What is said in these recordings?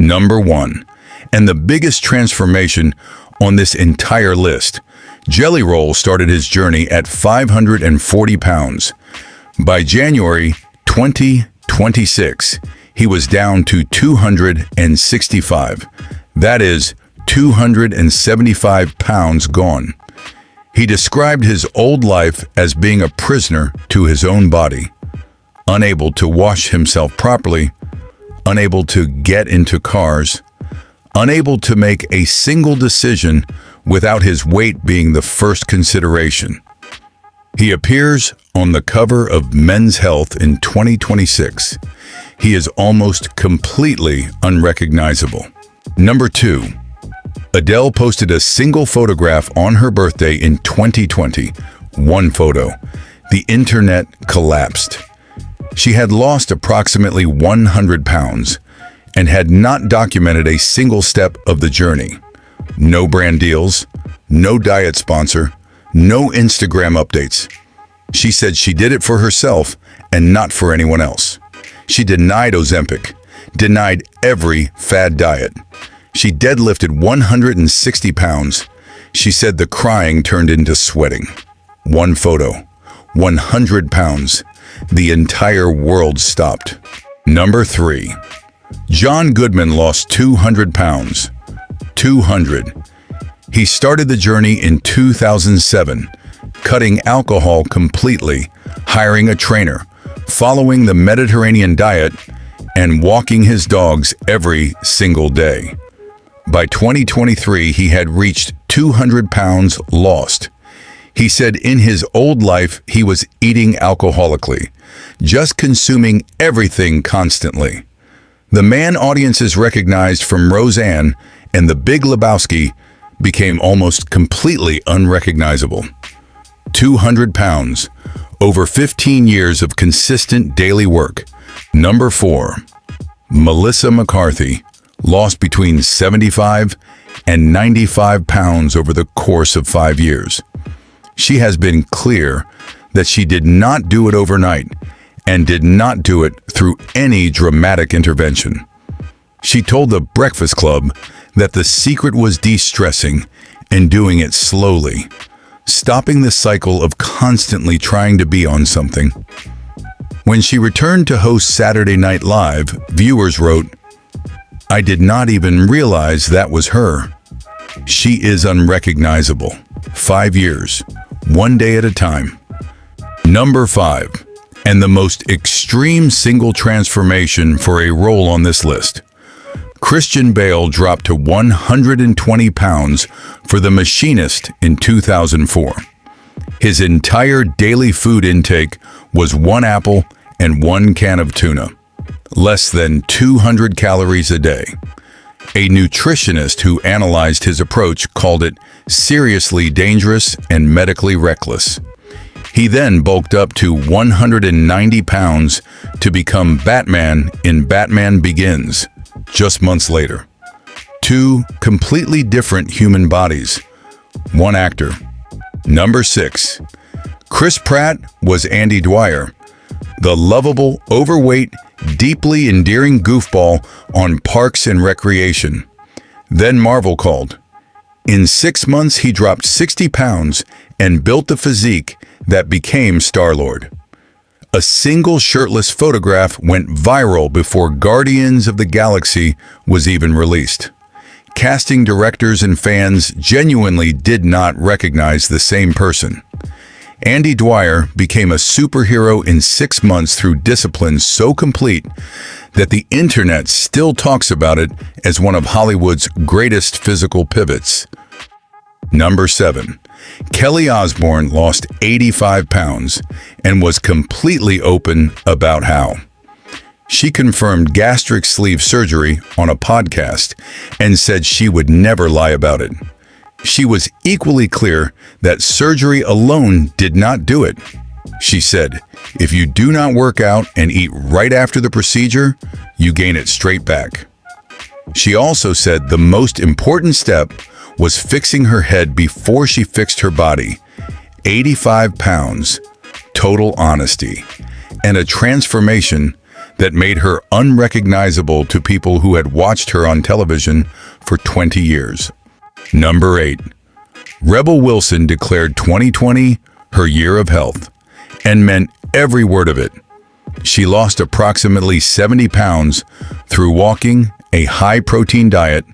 Number 1, and the biggest transformation on this entire list, Jelly Roll started his journey at 540 pounds. By January 2026, he was down to 265. That is 275 pounds gone. He described his old life as being a prisoner to his own body, unable to wash himself properly, unable to get into cars, unable to make a single decision without his weight being the first consideration. He appears on the cover of Men's Health in 2026. He is almost completely unrecognizable. Number 2. Adele posted a single photograph on her birthday in 2020. One photo. The internet collapsed. She had lost approximately 100 pounds and had not documented a single step of the journey. No brand deals, no diet sponsor, no Instagram updates. She said she did it for herself and not for anyone else. She denied Ozempic, denied every fad diet. She deadlifted 160 pounds. She said the crying turned into sweating. One photo, 100 pounds. The entire world stopped. Number 3. John Goodman lost 200 pounds. 200. He started the journey in 2007, cutting alcohol completely, hiring a trainer, following the Mediterranean diet, and walking his dogs every single day. By 2023, he had reached 200 pounds lost. He said in his old life he was eating alcoholically, just consuming everything constantly. The man audiences recognized from Roseanne and The Big Lebowski became almost completely unrecognizable. 200 pounds, over 15 years of consistent daily work. Number 4. Melissa McCarthy lost between 75 and 95 pounds over the course of 5 years. She has been clear that she did not do it overnight and did not do it through any dramatic intervention. She told The Breakfast Club that the secret was de-stressing and doing it slowly, stopping the cycle of constantly trying to be on something. When she returned to host Saturday Night Live, viewers wrote, "I did not even realize that was her. She is unrecognizable. 5 years, one day at a time." Number 5, and the most extreme single transformation for a role on this list. Christian Bale dropped to 120 pounds for The Machinist in 2004. His entire daily food intake was 1 apple and 1 can of tuna, less than 200 calories a day. A nutritionist who analyzed his approach called it seriously dangerous and medically reckless. He then bulked up to 190 pounds to become Batman in Batman Begins, just months later. 2 completely different human bodies, 1 actor. Number 6. Chris Pratt was Andy Dwyer, the lovable, overweight, deeply endearing goofball on Parks and Recreation. Then Marvel called. In 6 months, he dropped 60 pounds and built the physique that became Star-Lord. A single shirtless photograph went viral before Guardians of the Galaxy was even released. Casting directors and fans genuinely did not recognize the same person. Andy Dwyer became a superhero in 6 months through discipline so complete that the internet still talks about it as one of Hollywood's greatest physical pivots. Number 7. Kelly Osbourne lost 85 pounds and was completely open about how. She confirmed gastric sleeve surgery on a podcast and said she would never lie about it. She was equally clear that surgery alone did not do it. She said, "If you do not work out and eat right after the procedure, you gain it straight back." She also said the most important step was fixing her head before she fixed her body. 85 pounds, total honesty, and a transformation that made her unrecognizable to people who had watched her on television for 20 years. Number 8. Rebel Wilson declared 2020 her year of health, and meant every word of it. She lost approximately 70 pounds through walking, a high-protein diet,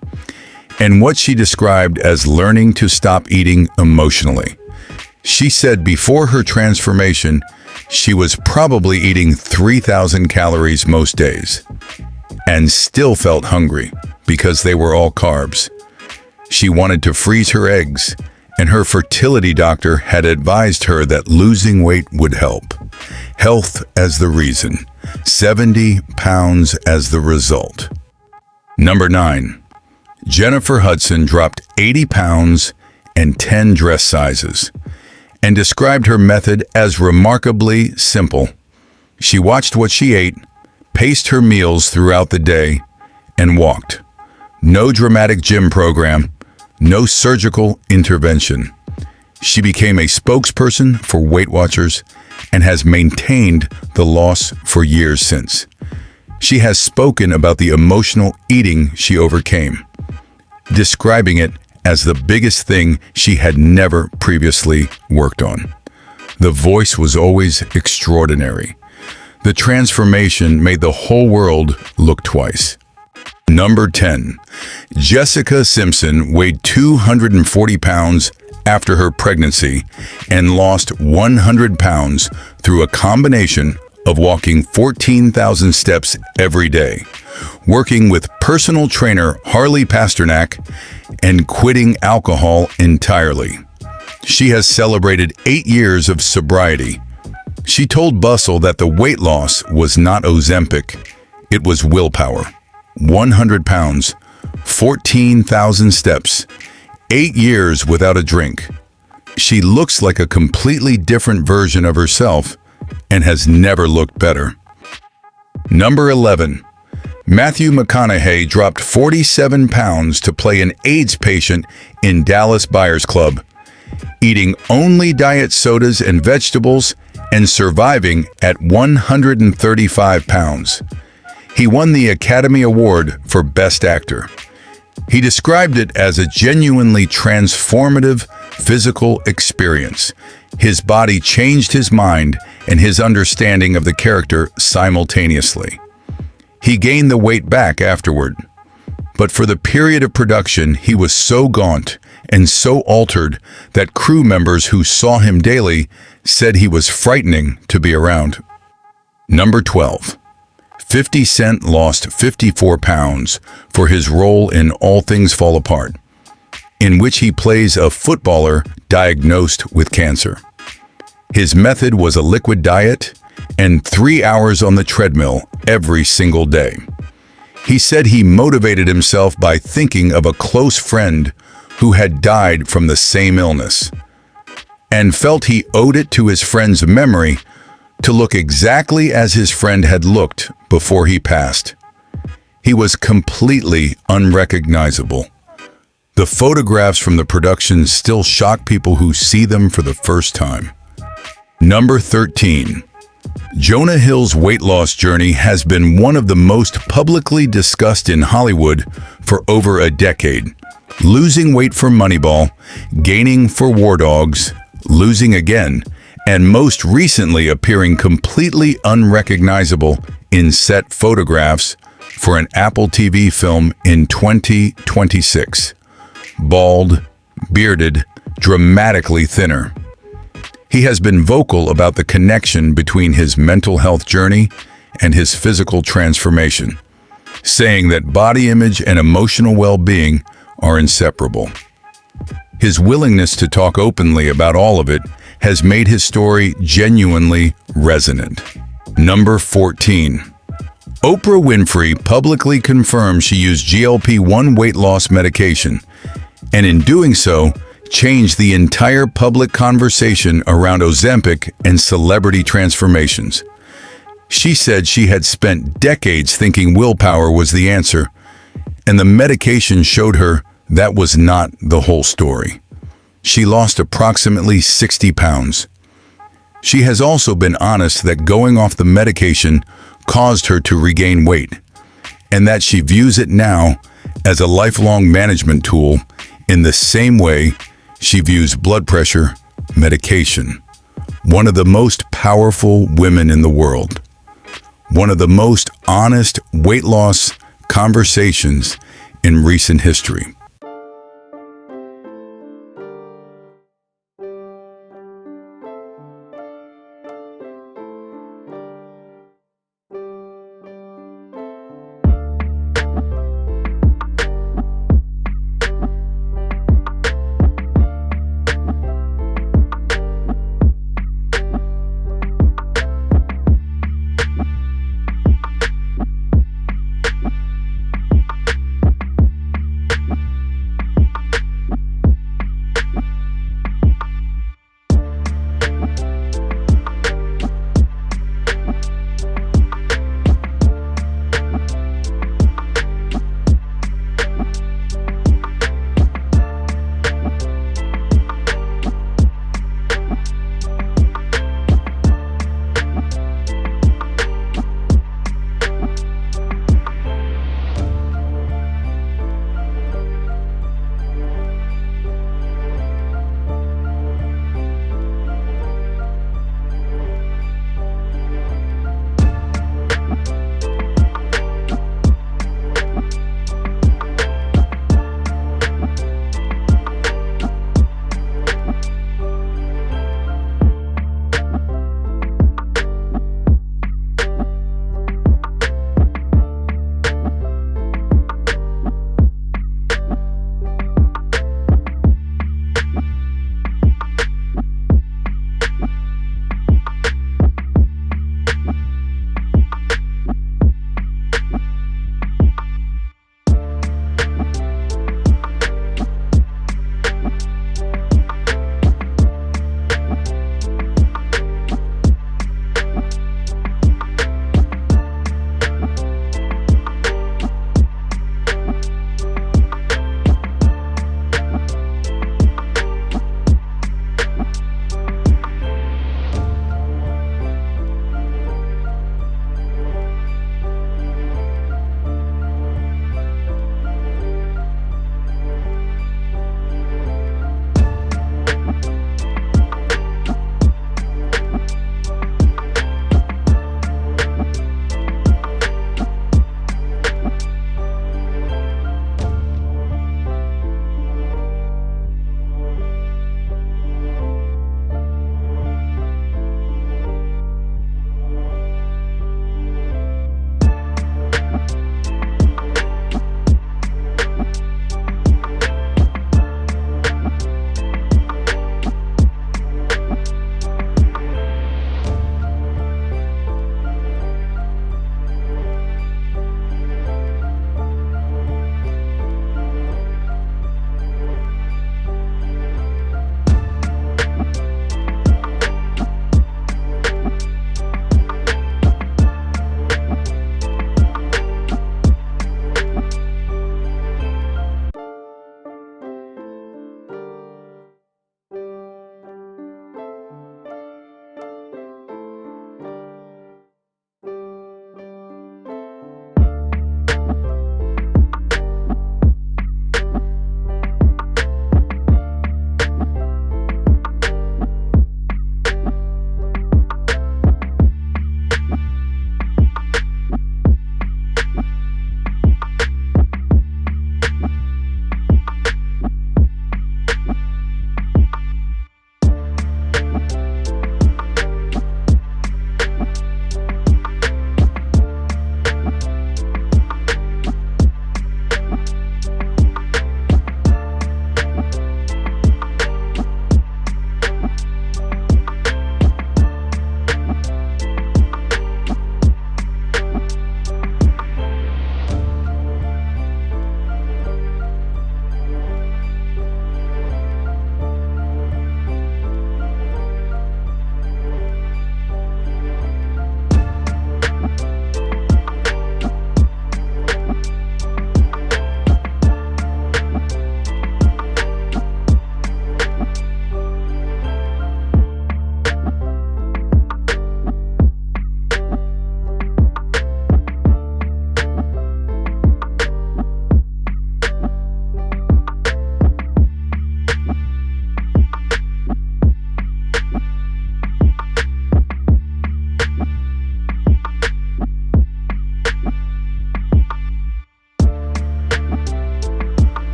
and what she described as learning to stop eating emotionally. She said before her transformation, she was probably eating 3,000 calories most days, and still felt hungry because they were all carbs. She wanted to freeze her eggs, and her fertility doctor had advised her that losing weight would help. Health as the reason, 70 pounds as the result. Number 9. Jennifer Hudson dropped 80 pounds and 10 dress sizes, and described her method as remarkably simple. She watched what she ate, paced her meals throughout the day, and walked. No dramatic gym program, no surgical intervention. She became a spokesperson for Weight Watchers and has maintained the loss for years since. She has spoken about the emotional eating she overcame, describing it as the biggest thing she had never previously worked on. The voice was always extraordinary. The transformation made the whole world look twice. Number 10. Jessica Simpson weighed 240 pounds after her pregnancy and lost 100 pounds through a combination of walking 14,000 steps every day, working with personal trainer Harley Pasternak, and quitting alcohol entirely. She has celebrated 8 years of sobriety. She told Bustle that the weight loss was not Ozempic, it was willpower. 100 pounds, 14,000 steps, 8 years without a drink. She looks like a completely different version of herself and has never looked better. Number 11. Matthew McConaughey dropped 47 pounds to play an AIDS patient in Dallas Buyers Club, eating only diet sodas and vegetables and surviving at 135 pounds. He won the Academy Award for Best Actor. He described it as a genuinely transformative physical experience. His body changed his mind and his understanding of the character simultaneously. He gained the weight back afterward, but for the period of production, he was so gaunt and so altered that crew members who saw him daily said he was frightening to be around. Number 12. 50 Cent lost 54 pounds for his role in All Things Fall Apart, in which he plays a footballer diagnosed with cancer. His method was a liquid diet and 3 hours on the treadmill every single day. He said he motivated himself by thinking of a close friend who had died from the same illness, and felt he owed it to his friend's memory to look exactly as his friend had looked before he passed. He was completely unrecognizable. The photographs from the production still shock people who see them for the first time. Number 13. Jonah Hill's weight loss journey has been one of the most publicly discussed in Hollywood for over a decade. Losing weight for Moneyball, gaining for War Dogs, losing again, and most recently appearing completely unrecognizable in set photographs for an Apple TV film in 2026. Bald, bearded, dramatically thinner. He has been vocal about the connection between his mental health journey and his physical transformation, saying that body image and emotional well-being are inseparable. His willingness to talk openly about all of it has made his story genuinely resonant. Number 14. Oprah Winfrey publicly confirmed she used GLP-1 weight loss medication, and in doing so, changed the entire public conversation around Ozempic and celebrity transformations. She said she had spent decades thinking willpower was the answer, and the medication showed her that was not the whole story. She lost approximately 60 pounds. She has also been honest that going off the medication caused her to regain weight, and that she views it now as a lifelong management tool in the same way she views blood pressure medication. One of the most powerful women in the world. One of the most honest weight loss conversations in recent history.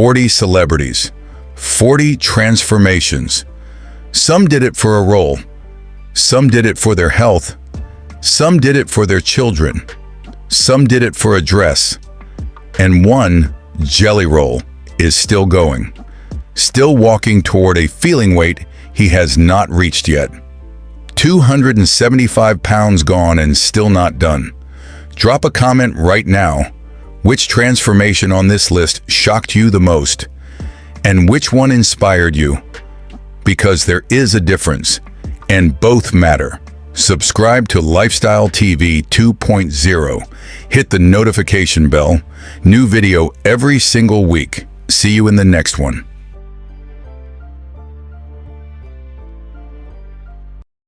40 celebrities, 40 transformations. Some did it for a role. Some did it for their health. Some did it for their children. Some did it for a dress. And one, Jelly Roll, is still going. Still walking toward a feeling weight he has not reached yet. 275 pounds gone and still not done. Drop a comment right now. Which transformation on this list shocked you the most? And which one inspired you? Because there is a difference, and both matter. Subscribe to Lifestyle TV 2.0. Hit the notification bell. New video every single week. See you in the next one.